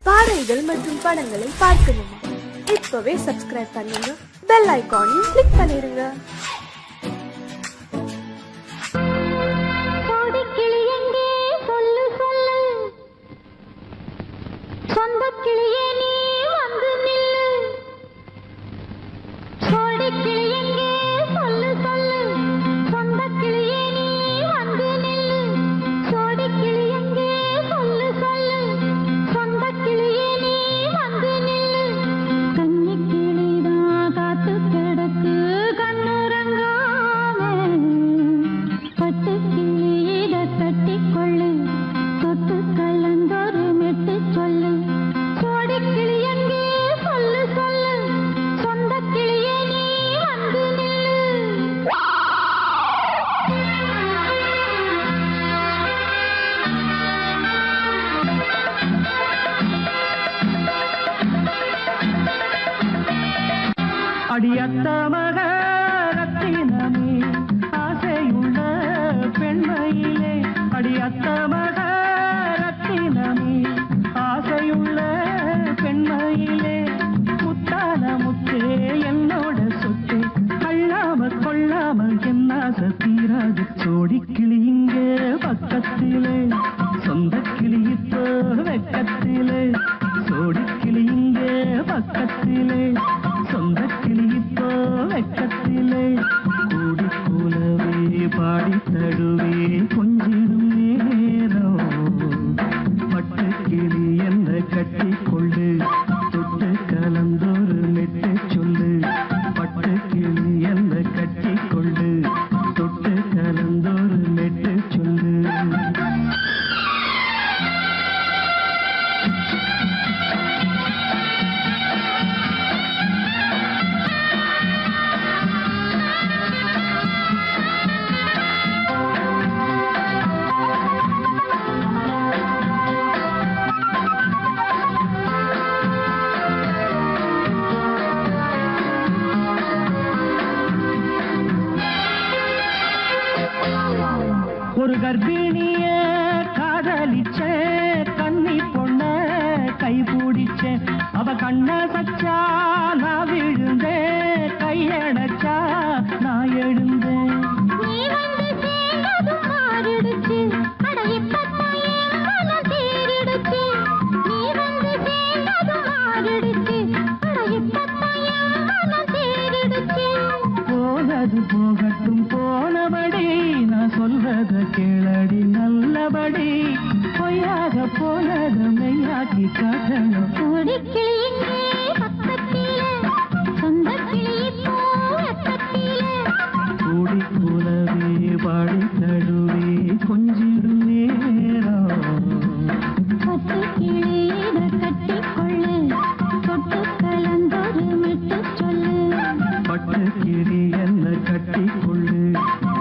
பாடல்கள் மற்றும் படங்களை பார்க்கணுமா? இப்பவே சப்ஸ்கிரைப் பண்ணுங்க, பெல் ஐகானையும் கிளிக் பண்ணிருங்க. அடியத்த மகரத்தினமே ஆசையுள்ள பெண்மையிலே, அடியத்த மகரத்தினமே ஆசையுள்ள பெண்மையிலே, முத்தான முத்தே என்னோட சொத்தே, அள்ளாம கொள்ளாம என்ன தீராது. சோடி கிளி இங்கே பக்கத்திலே, சொந்த கிளி இப்போ வெக்கத்திலே, சோடி கிளி இங்கே பக்கத்திலே, சொந்த கிளி இப்போ வெக்கத்திலே, கூடி போலவே பாடி தடுவே கொஞ்சிடும் நேரம், பட்டு கிளி என்ன கட்டி கொண்டு தொட்டு கலந்தொரு மெட்டு சொல்லு, பட்டு கிளி என்ன கட்டி கொண்டு தொட்டு கலந்தொரு மெட்டு சொல்லு. ஒரு கர்ப்பிணிய காதலிச்ச கண்ணி பொண்ண கை பிடிச்ச, அவ கண்ண சச்சா நான் விழுந்தேன், கையடைச்சா நான் எழுந்தேன். போனது போகட்டும் போனபடி, நான் சொல்றத கேளடி நல்லபடி, பொய்யாக போனத மெய்யாக்கி காட்டணும். கூடி கூடவே பாடி தடுவே கொஞ்சிடும் நேரம், பட்டு கிளி என்ன கட்டி கொள்ளு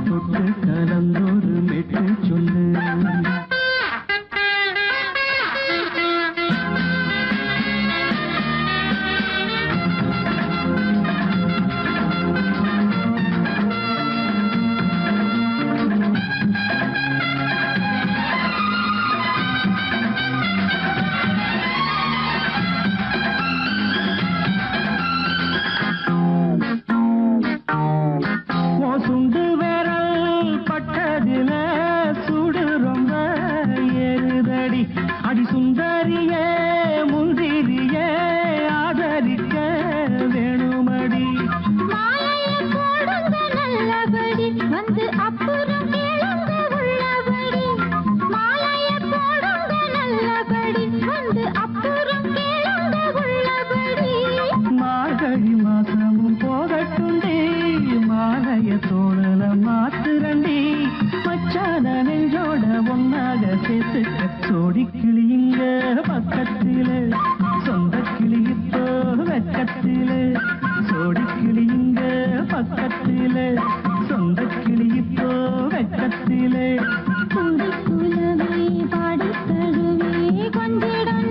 தொட்டு கலந்தொரு மெட்டு சொல்லு. சுண்டு விரல் பட்டதில சுடு ரொம்ப ஏறுதடி, அடி சுந்தரியே முந்திரியே ஆதரிக்க வேணுமடி. மார்கழி மாசமும் போகட்டுண்டி, மாலைய தோழல மாத்துரண்டி, மச்சான நெஞ்சோட ஒன்னாக சேர்த்துக்க. சோடி கிளிங்க பக்கத்திலே, சொந்த கிளி இப்போ வெக்கத்திலே, சோடி கிளிங்க பக்கத்திலே, சொந்த கிளி இப்போ வெக்கத்திலே, பாடி தழுவே கொஞ்சிடம்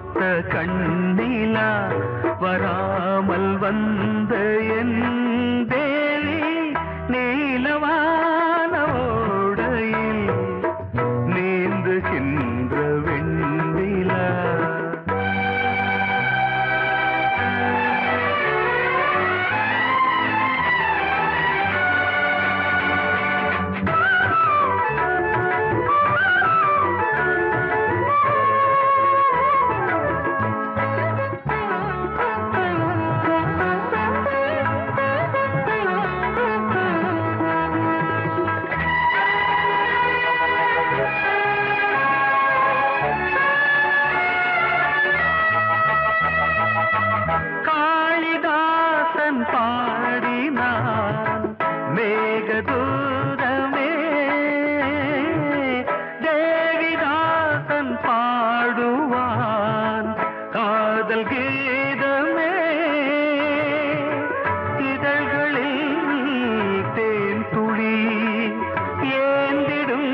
பூத்த கண்ணிலா வராமல் வந்த என் தேவி நீலவான ஓடையில் நீந்துகின்ற வெண்ணிலா. பாடினான் மேகதூரமே தேவிதாசன் பாடுவான் காதல் கீதமே. இதழ்களில் தேன் துளி ஏந்திடும்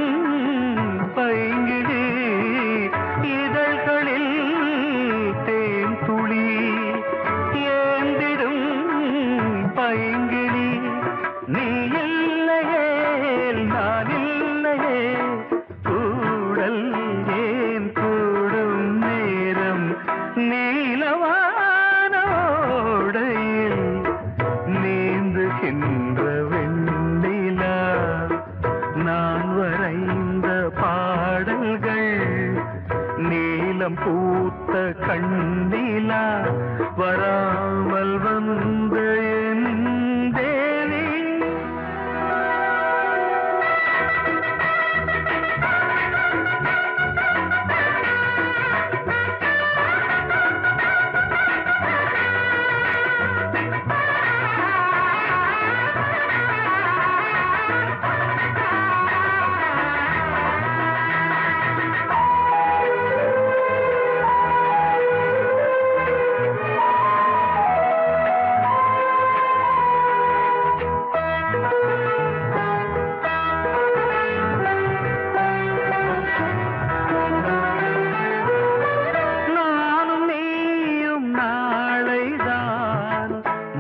பைங்கிழி இதழ்களில் தேன் துளி ஏந்திடும் பைங்கிளி. நீ இல்லையே நான் இல்லையே கூடல் ஏன் கூடும் நேரம் நீலவானோடையில் நீந்துகின்ற வெண்ணிலா. நான் வரைந்த பாடல்கள் நீலம் பூத்த கண்ணிலா வராமல் வந்த என் தேவி.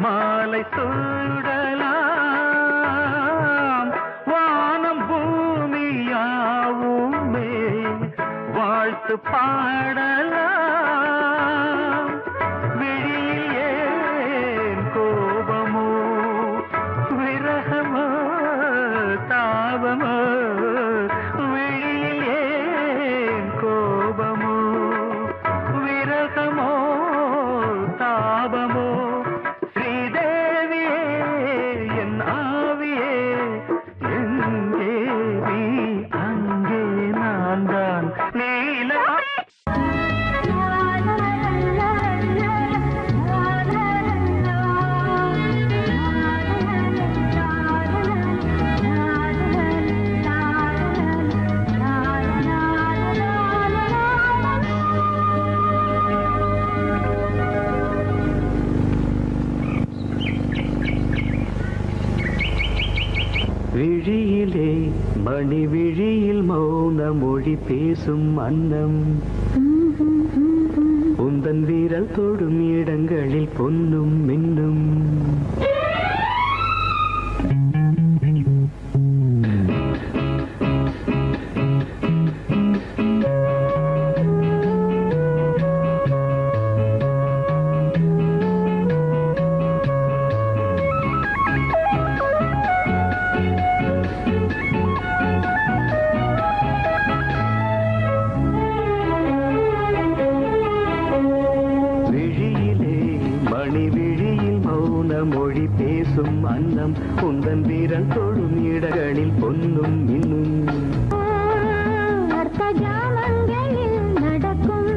மாலை சூடலாம் வானம் பூமியாவுமே வாழ்த்து பாடலாம். விழியில் ஏன் கோபமோ விரகமோ தாபமோ விழியில் ஏன் கோபமோ விரகமோ தாபமோ. விழியிலே மணி விழியில் மௌன மொழி பேசும் அன்னம் உந்தன் வீரல் தொடும் இடங்களில் பொன்னும் மின்னும். மொழி பேசும் அன்னம் உந்தன் வீரல் தொடும் இடங்களில் பொன்னும் இன்னும். நடக்கும்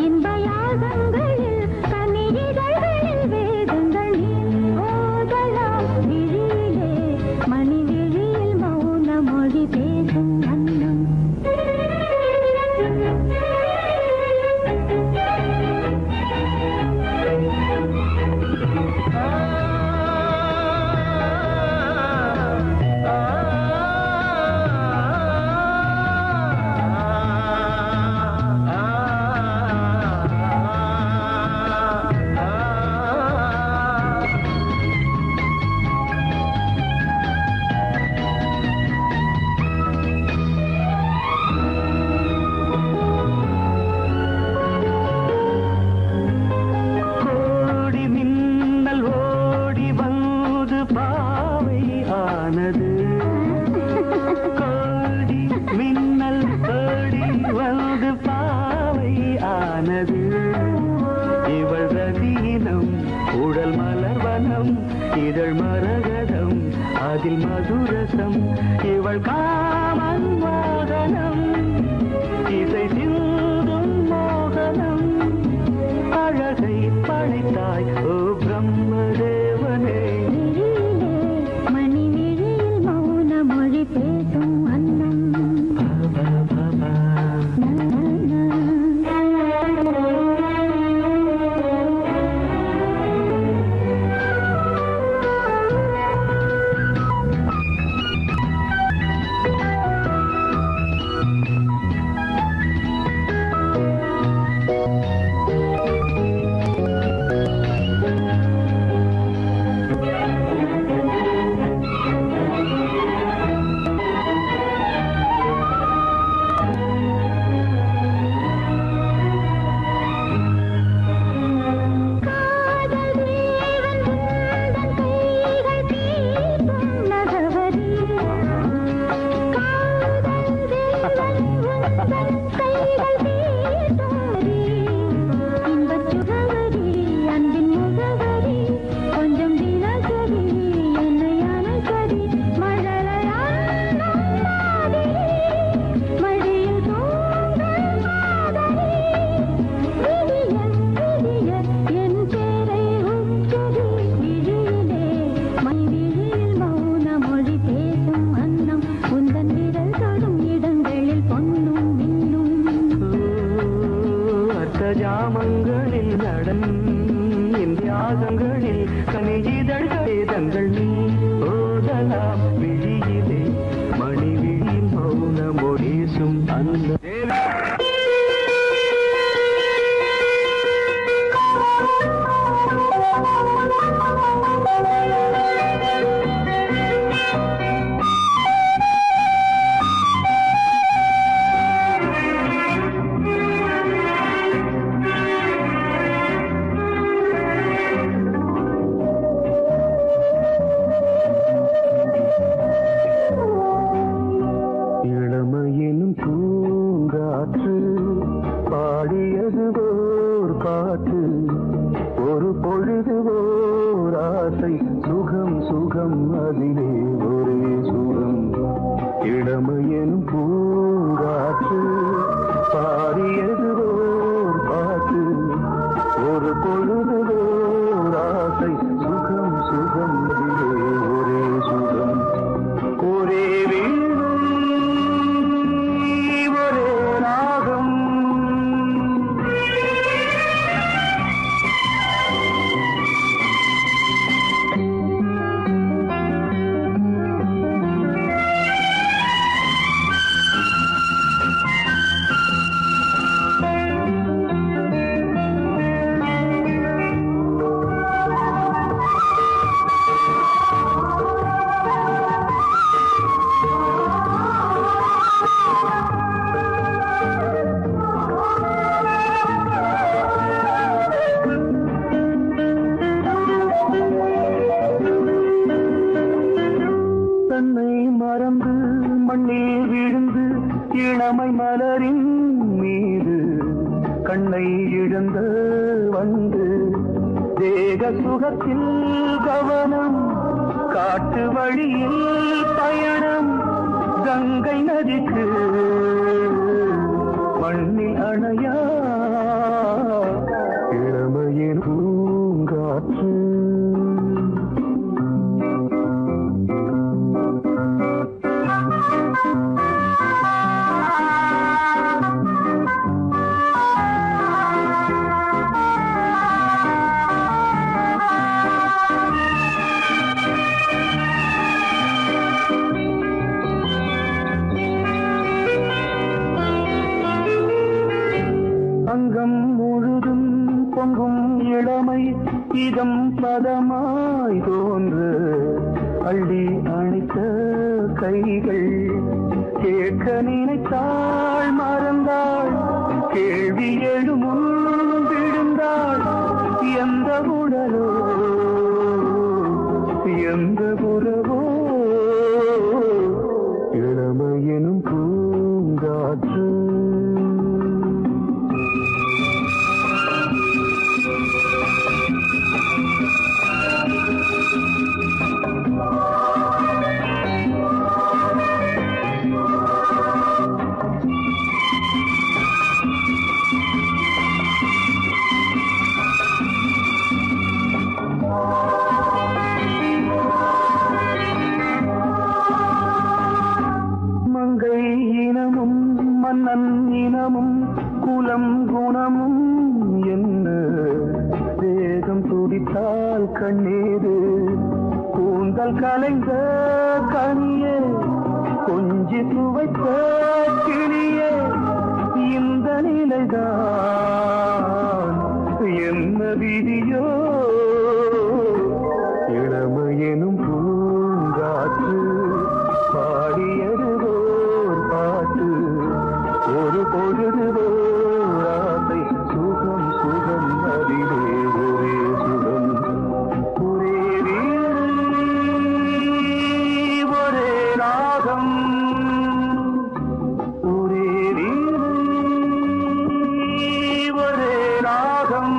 இன்ப யாகங்களில் கனிதழ்களில் வேதங்கள் ஓதலாம். விழியிலே மணி விழியில் மௌன மொழி பேசும் அன்னம். மனது இவள் ரதீனம் உடல் மலர்வனம் இதழ் மரகதம் அதில் மதுரசம் இவள் காமன் வாகனம் இசை சிந்தும் மோகனம் அழகை படைத்தாய் ஓ பிரம்மதேவனே மணி விழியில் மௌன மொழி பேசும் அன்னம் ஜாமங்களில் நடன் இந்தியாசங்களில் கனியிதழ்கள் வேதங்கள் நீ ஓதலாம் விழியிலே மணி விழியில் மௌன மொழிசும் அந்த இளமையினும் பூங்காற்று பாடியது ஓர் பாட்டு ஒரு பொழுது ஓர் ஆசை சுகம் சுகம் அதிலே ஒரே சுகம் இளமையினும் பூங்காற்று பாடியது ஓர் பாட்டு ஒரு பொழுது ஓர் ஆசை சுகம் சுகம் அதிலே ஒரே சுகம் ஒரே மறந்து மண்ணில் விழுந்து இளமை மலரின் மீது கண்ணை இழந்த வந்து தேக சுகத்தில் கவனம் காட்டு வழியில் பயணம் கங்கை நதிக்கு மண்ணில் அணையா இளமையின் பூங்காற்று அங்கம் முழுதும் பொங்கும் இளமை இதம் பதமாய் தோன்று அள்ளி அணைத்த கைகள் கேட்க நினைத்தாள் மறந்தாள் கேள்வி எழுமுன் விழுந்தாள் எந்த உடலோ எந்த உறவோ இளமையெனும் பூங்காற்று காதல் கண்ணீரு கூந்தல் கலைந்த கனியே கொஞ்சி துவைத்த கிளியே இந்த நிலைதான் என்ன விதியோ இளமையெனும் பூங்காற்று பாடியதுவோர் பாட்டு ஒரு பொழுதுவோர் ஆசை சுகம் சுகம் அதிலே ஒரே சுகம் ஒரே வீடு ஒரே ராகம் ஒரே வீடு ஒரே ராகம்.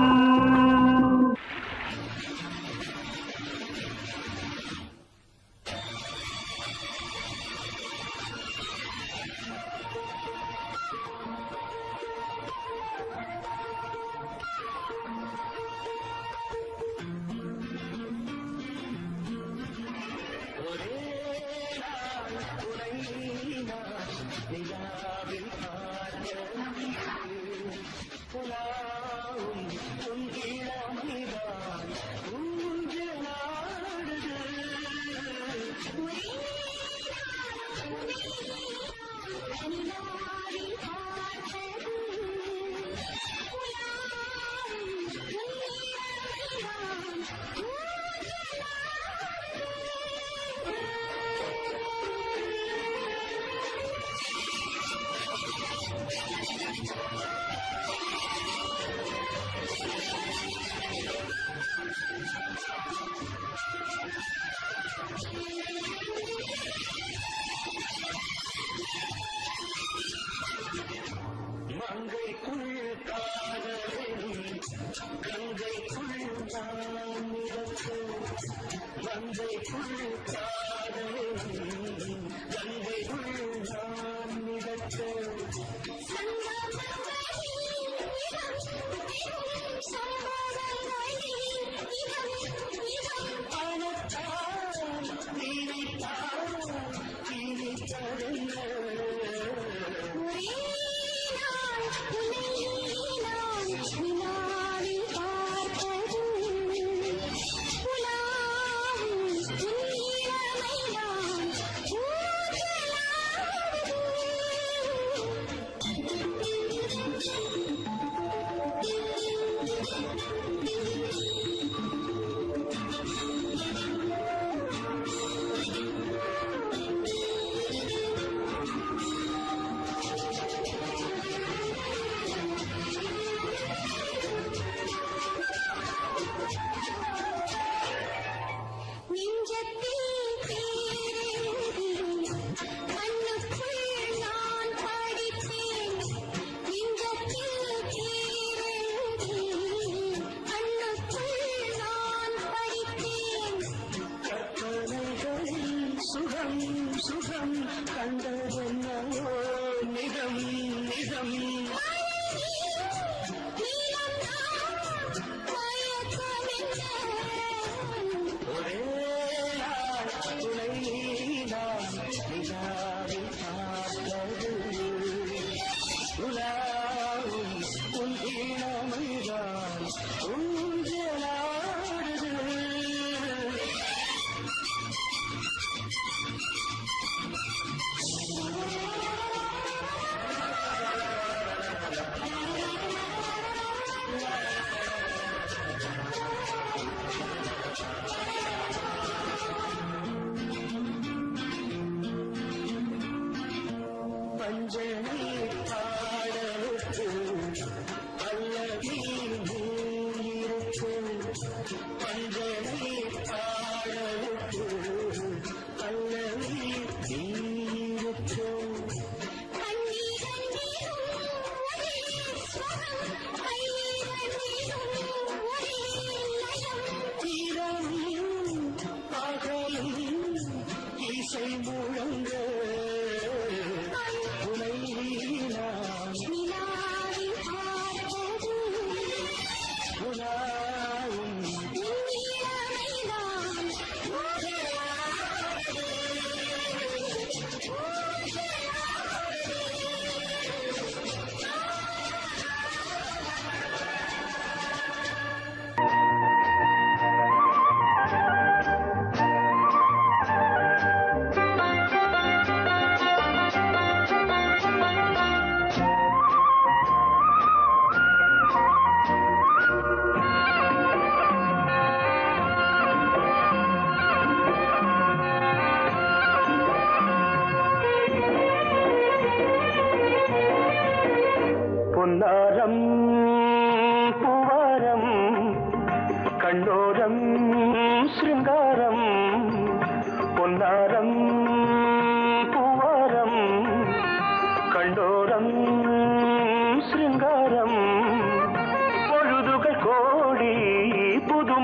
தீரம்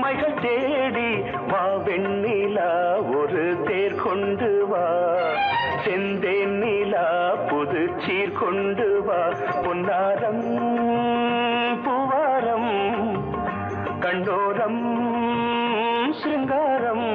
புதுமைகள் தேடி வா வெண்ணிலா ஒரு தேர் கொண்டு வா செந்தேன் நிலா புது சீர் கொண்டு வா பொன்னாரம் பூவாரம் கண்டோரம் சிருங்காரம்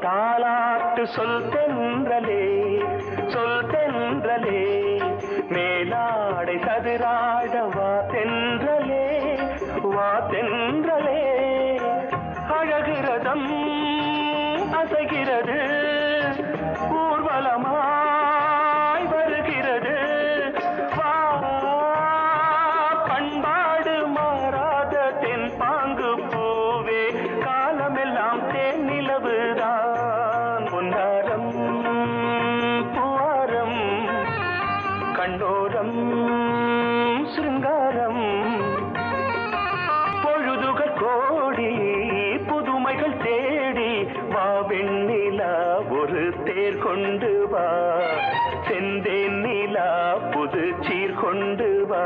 தாலாட்டு சொல் தென்றலே மேலாடை சதுராட வா தென்றலே அழகிறதம் அசைகிறது ஊர்வலமாய் வருகிறது வா பண்பாடு மாறாத தென் பாங்கு பூவே காலமெல்லாம் தேன் நிலவுதான் பொன்னாரம் பூவாரம் கண்டோரம் சிருங்காரம் பொழுதுகள் கோடி புதுமைகள் தேடி வா வெண்ணிலா ஒரு தேர் கொண்டு வா செந்தேன் நிலா புது சீர் கொண்டு வா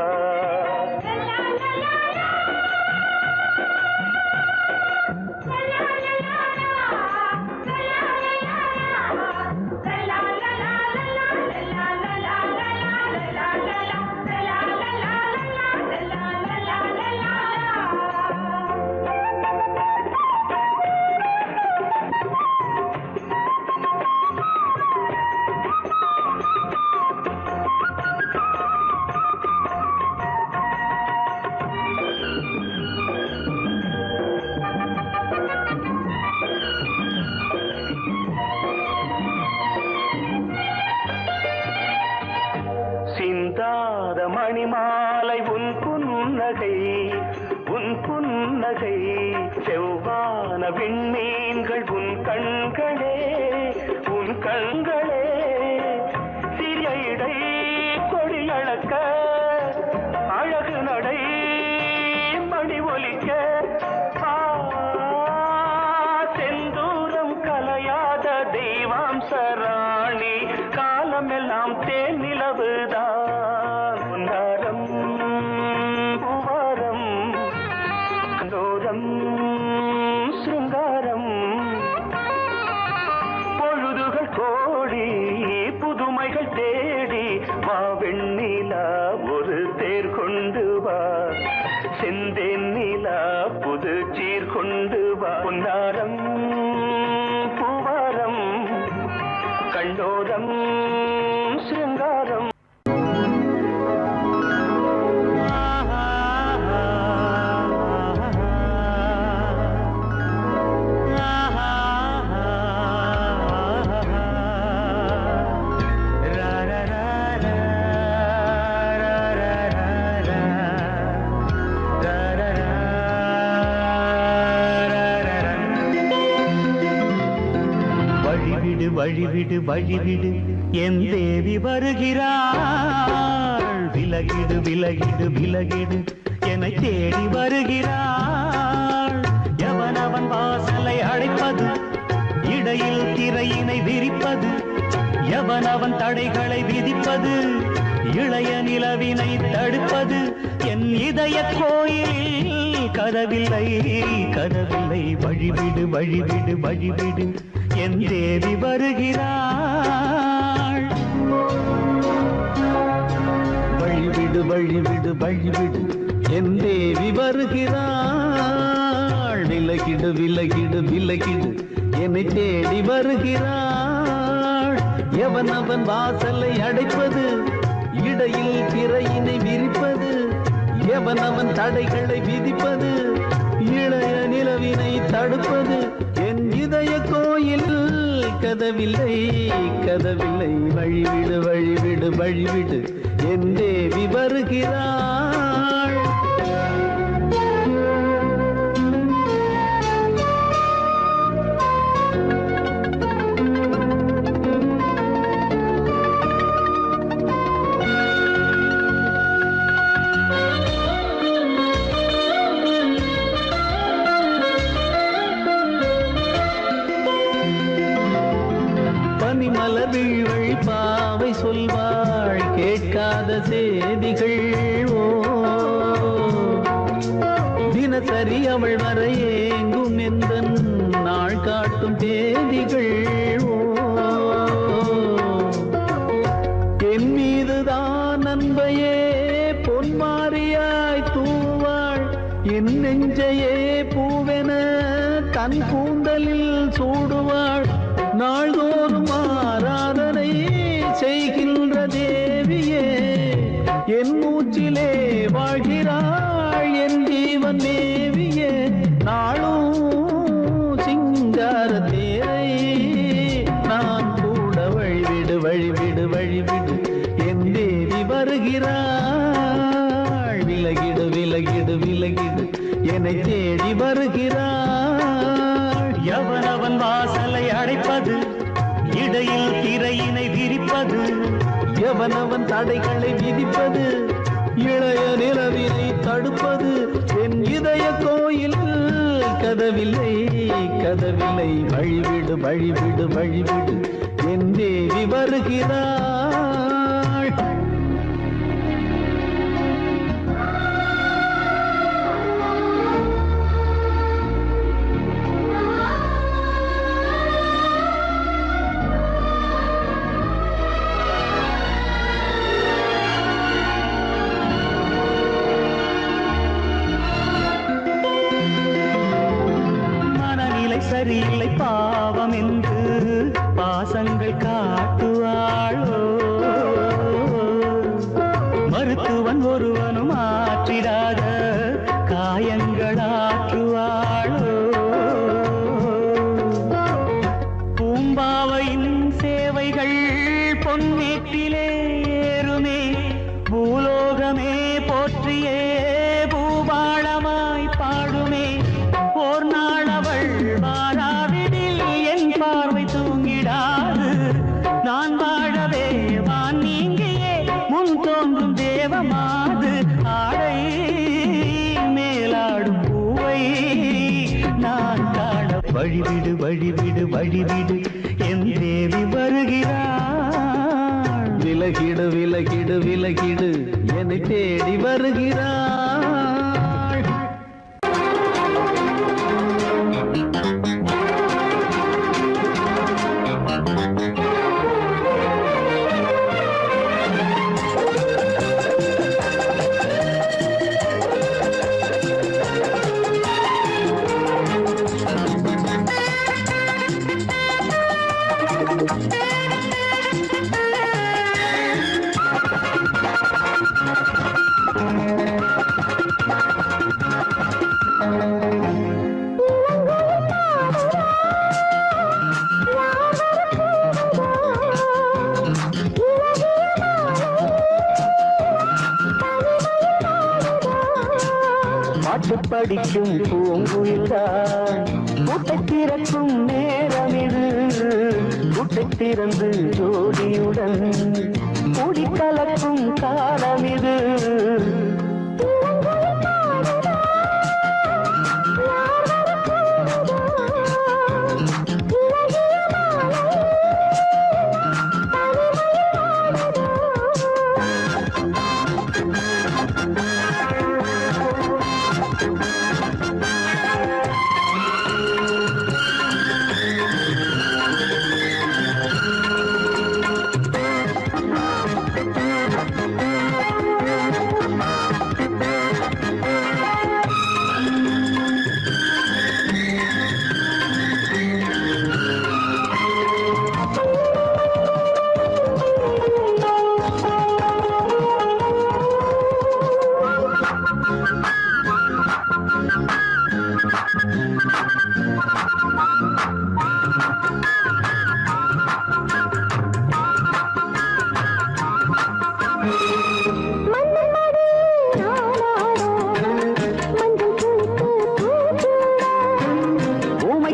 சிந்தாத மணிமாலை உன் புன்னகை செவ்வான விண்மீன்கள் உன் கண்களே சிறிய இடை கொடியளக்க அழகு நடை மணி ஒலிக்க செந்தூரம் கலையாத தெய்வாம்சராணி காலமெல்லாம் தேன் நிலவுதான் பொன்னாரம் பூவாரம் கண்டோரம் சிருங்காரம் பொழுதுகள் கோடி புதுமைகள் தேடி வா வெண்ணிலா ஒரு தேர் கொண்டு வா செந்தேன் நிலா புது சீர் கொண்டு வா பொன்னாரம் பூவாரம் கண்டோரம் சிருங்காரம் வழிவிடு என் தேவி வருகிறாள் விலகிடு என்னை தேடி வருகிறாள் எவனவன் வாசலை அழைப்பது இடையில் திரையினை விரிப்பது எவனவன் தடைகளை விதிப்பது இளைய நிலவினை தடுப்பது என் இதய கோயிலில் கதவில்லை வழிவிடு என் தேவி வருகிறாள் வழிவிடு என் தேவி வருகிறாள் விலகிடு என்னை தேடி வருகிறாள் எவனவன் வாசலை அடைப்பது இடையில் திரையினை விரிப்பது எவனவன் தடைகளை விதிப்பது இளைய நிலவினை தடுப்பது என் இதய கோயில் கதவில்லை கதவில்லை, வழிவிடு வழிவிடு வழிவிடு, என் தேவி வருகிறாள். பனிமலர்வீழ்வழி பாவை சொல்வாள் கேட்காத செய்திகள். ஓ தினசரி அவள் வர ஏங்கும் எந்த நாள் காட்டும் தேதிகள். ஓ என் மீதுதான் அன்பையே பொன்மாரியாய் தூவாள், என் நெஞ்சையே பூவென தன் கூந்தலில் சூடுவாள். நாள்தோறும் ஆராதனை செய்கின்ற தேவியே, என் மூச்சிலே வாழ்கிறாள் என் ஜீவன் தேவியே. நாளும் சிங்கார தேரை நான் கூட வழிவிடு வழிவிடு வழிவிடு, என் தேவி வருகிறாள். விலகிடு விலகிடு விலகிடு, என்னை தேடி வருகிறாள். எவனவன் வாசலை அடைப்பது, இடையில் திரையினை விரிப்பது, எவனவன் தடைகளை விதிப்பது, இளைய நிலவினை தடுப்பது, என் இதய கோயில் கதவில்லை கதவில்லை, வழிவிடு வழிவிடு வழிவிடு, என் தேவி வருகிறாள். சரியில்லை பாவம் என்று பாசங்கள் காட்டுவாளோ, மருத்துவன் ஒருவனும் ஆற்றிடாத காயங்களாற்றுவாளோ. பூம்பாவையின் சேவைகள் பொன்னேற்றிலே ஏறுமே, பூலோகமே போற்றியே பூபாளமாய் பாடுமே. ஓர் நாள் அவள் வாராவிடில் என் பார்வை தூங்கிடாது, நான் வாழவே வான் நீங்கியே முன் தோன்றும் தேவமாது. ஆடை மேலாடும் பூவை நான் காண வழிவிடு வழிவிடு வழிவிடு, என் தேவி வருகிறாள். விலகிடு விலகிடு விலகிடு, என்னை தேடி வருகிறாள். பாட்டு படிக்கும் பூங்குயில்தான் கூட்டை திறக்கும் நேரம் இது. கூட்டை திறந்து ஜோடியுடன் கூடி கலக்கும் காலம் இது.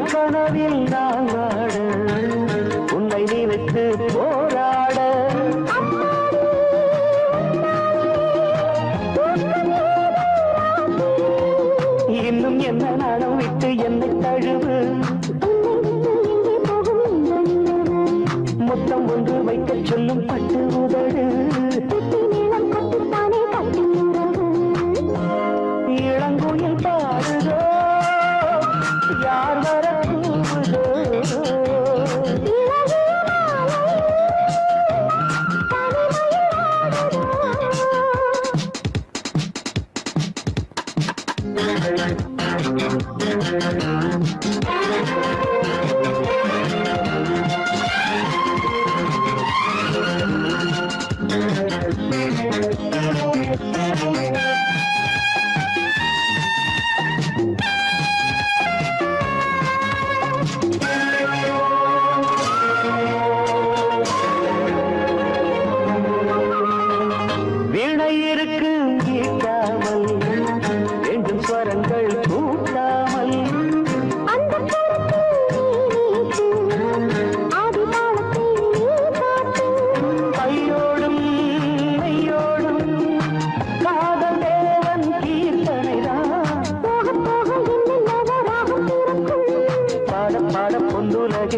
கனவில் நான் வாட உன்னை நினைத்து போராட இன்னும் என்ன நாடம் விட்டு என்னை தழுவு மொத்தம் ஒன்று வைக்க சொல்லும் பட்டு உதடு இளங்குயில் பாடுதோ யார் வர கூவுதோ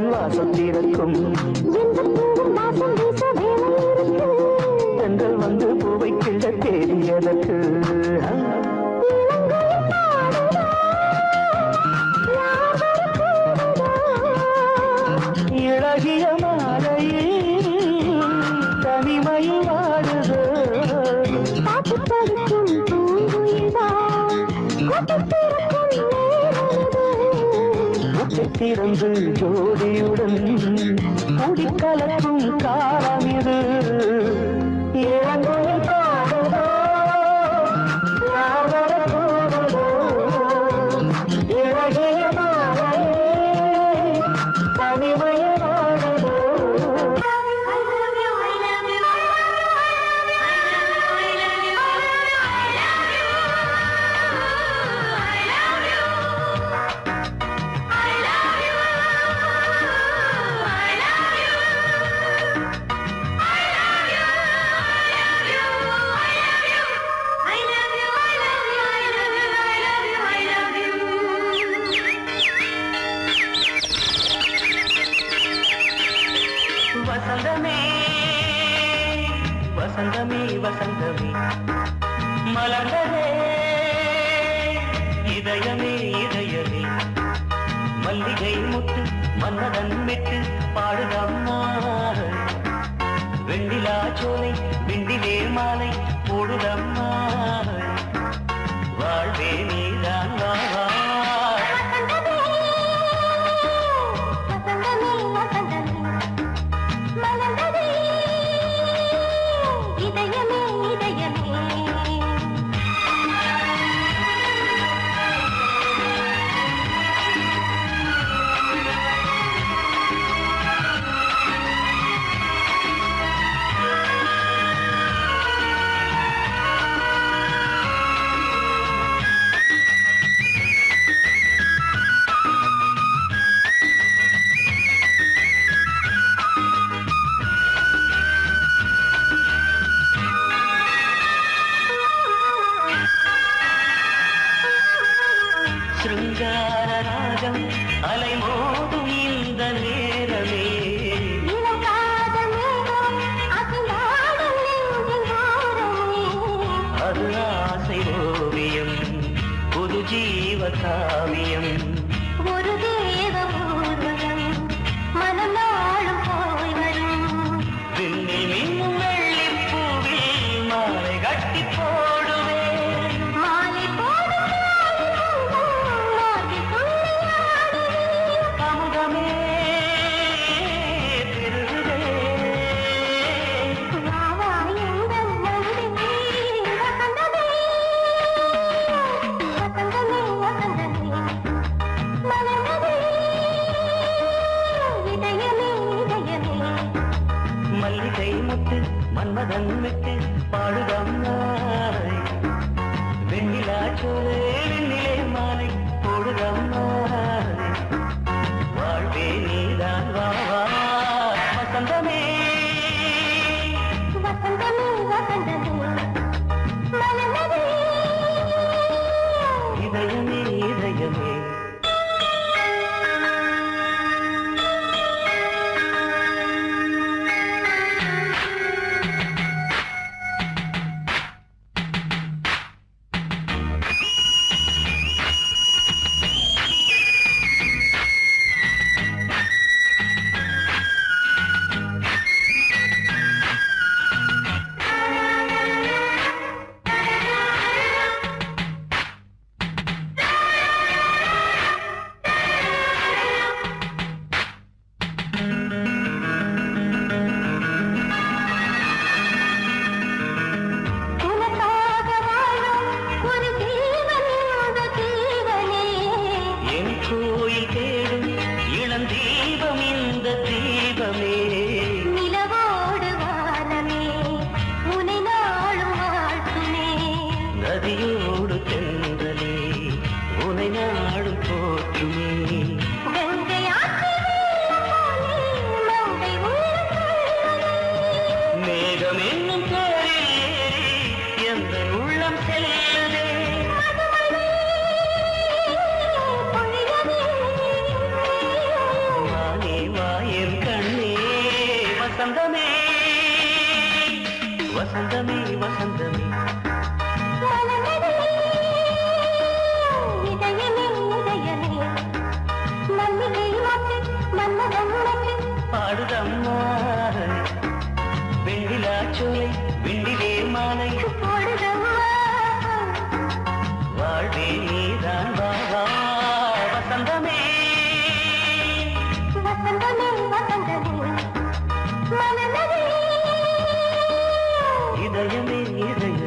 வாசம் திறக்கும் தென்றல் வந்து பூவை கிள்ள தேடியதற்கு இழகிய மாலையில் தனிமையில் வாடுதோ திறந்து ஜோடியுடன் குடிக்கலக்கும் காலம் இது இளங்கோயில் பாடுதோ யாவர போவதோ இழகிய மாலையே தனிமையை வாடுதோ வசந்தமே வசந்தமே வசந்தமே மலர்ந்ததே இதயமே இதயமே மல்லிகை முத்து மன்னதன் விட்டு பாடுதம்மா வெண்ணிலா சோலை வெண்டிலே மாலை போடுதம்மா வாழ்வே நீதான் வா சிருங்கார ராகம் அலை மோதும் இந்த நேரமே அது ஆசை ஓவியம் புது ஜீவ காவியம் ஒரு தேவ ஊர்வலம் மனம் நாளும் போய் வரும் விண்ணில் மின்னும் வெள்ளிப் பூவில் மாலை கட்டி போடுவேன் மாலை போடும் அமுதமே திருகுதே வசந்தமே மன்மதன் விட்டு பாடுதம்மாய் வெண்ணிலா சோலை வெண்ணிலே மாலை போடுதம்மாய் வாழ்வே நீதான் வா வா வசந்தமே வசந்தமே வசந்தமே மலர்ந்ததே இதயமே இதயமே வசந்தமே வசந்தமே பாடுதம்மா வெண்ணிலா சோலை வெண்ணிலே மாலை வாழ்வே நீதான் வா வா வசந்தமே வசந்தமே வசந்தமே மலர்ந்ததே இதயமே இதயமே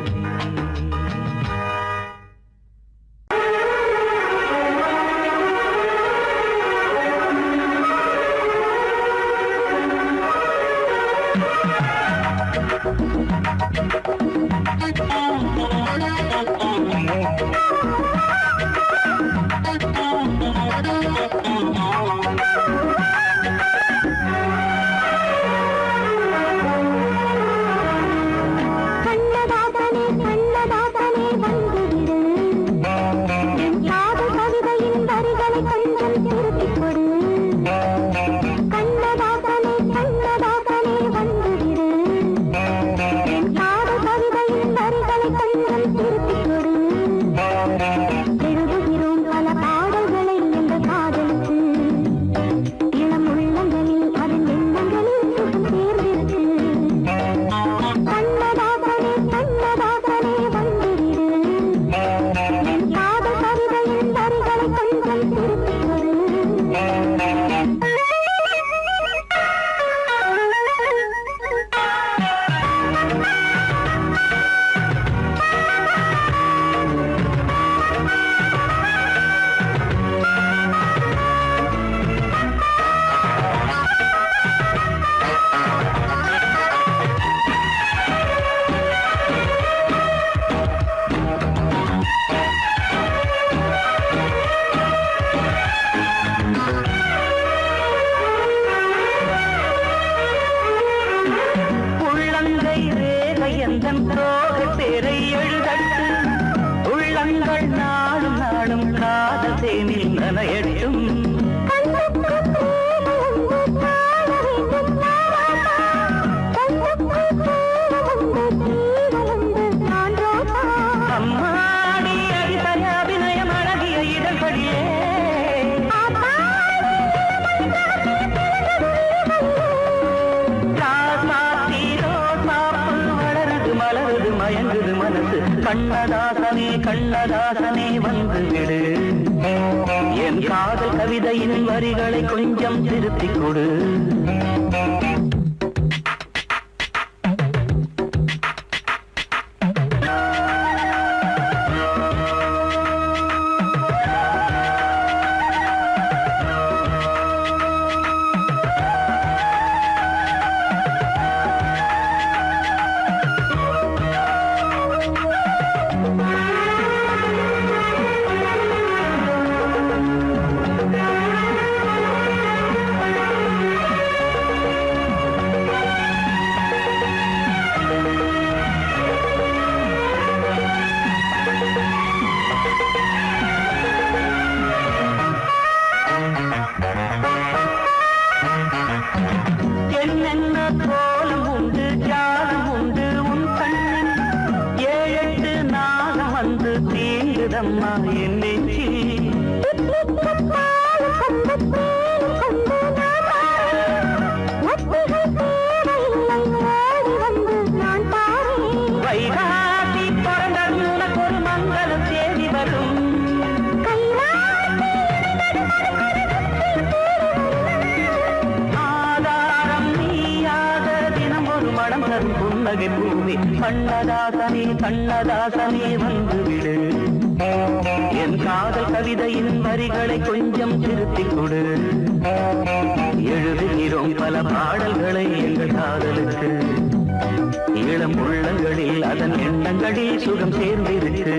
கண்ணதாசனே கண்ணதாசனே வந்து விடு என் காதல் கவிதையின் வரிகளை கொஞ்சம் திருத்திக் கொடு கண்ணதாசனே கண்ணதாசனே வந்துவிடு என் காதல் கவிதையின் வரிகளை கொஞ்சம் திருத்திக் கொடு எழுதுகிறோம் பல பாடல்களை எங்கள் காதலுக்கு இளம் உள்ளங்களில் அதன் எண்ணங்களில் சுகம் சேர்ந்திருக்கு